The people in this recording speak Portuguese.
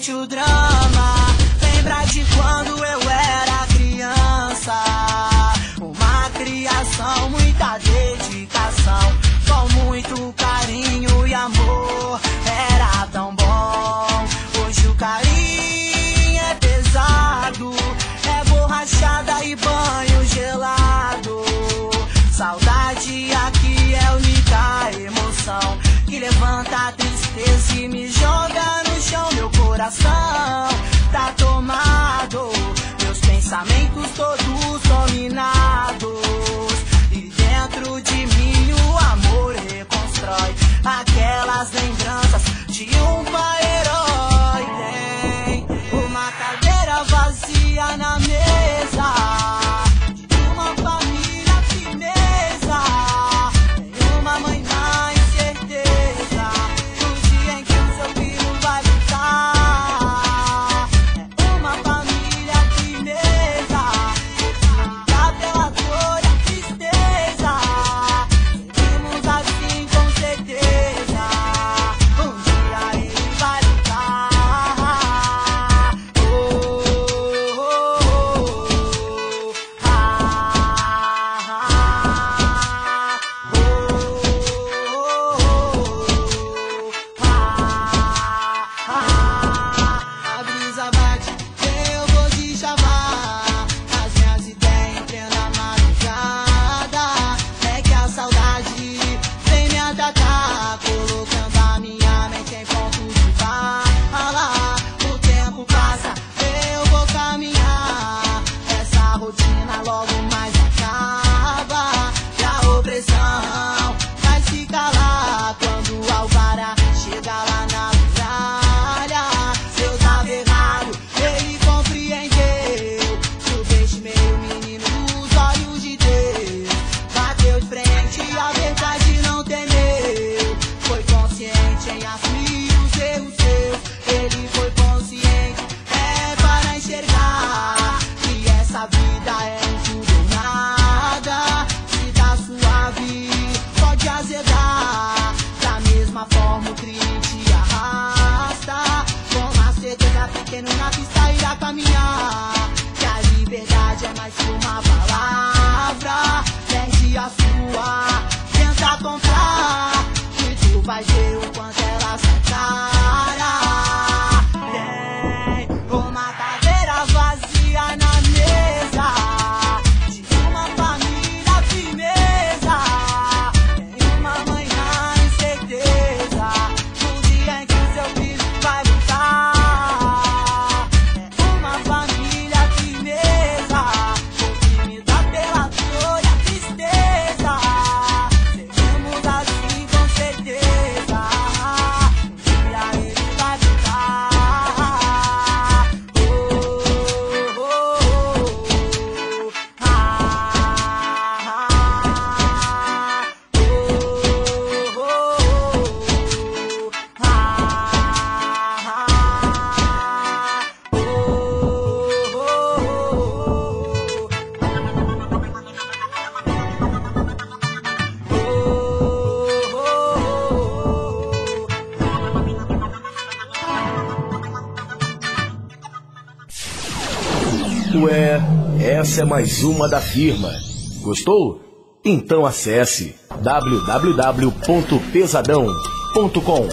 sente o drama. Lembra de quando eu era criança? Uma criação, muita dedicação, com muito carinho e amor. Era tão bom. Hoje o carinho é pesado, é borrachada e banho gelado. Saudade aqui é a única emoção que levanta a tristeza e me joga no chão. Meu coração tá tomado, meus pensamentos todos dominados. E dentro de mim o amor reconstrói aquelas lembranças de um pai herói. Tem uma cadeira vazia na mesa, de uma família firmeza. Tem uma mãe na incerteza, no dia em que o seu filho vai voltar. É uma família firmeza, dá pela dor e a tristeza. Seguimos assim com certeza, um dia ele vai voltar. Oh, oh, oh, ah, a brisa bate, eu vou te chamar. As minhas ideias entram na madrugada. É que a saudade vem me atacar, colocando a minha mente em ponto de bala. O tempo passa, eu vou caminhar. Essa rotina logo mais acaba, e a opressão vai se calar quando o alvará chega lá na muralha. Se eu tava errado, ele compreendeu. O peixe meio menino nos olhos de Deus, bateu de frente e a verdade não temeu. Foi consciente em assumir os erros seus. Ele foi consciente, é para enxergar que essa vida é um tudo ou nada. Se tá suave, pode azedar. Da mesma forma o crime te arrasta, com a certeza pequeno na pista irá caminhar. Que a liberdade é mais que uma palavra. Perde a sua, tenta comprar, que tu vai ver o quanto ela sai cara. Tem uma cadeira vazia na mesa, de uma família firmeza. Tem uma mãe na incerteza, no dia em que o seu filho vai voltar. É uma família firmeza, o que me dá pela dor e a tristeza. Seguimos assim com certeza, um dia ele vai voltar. Oh, oh, oh, ah, oh, oh, oh, ah, Ué, essa é mais uma da firma. Gostou? Então acesse www.pesadão.com.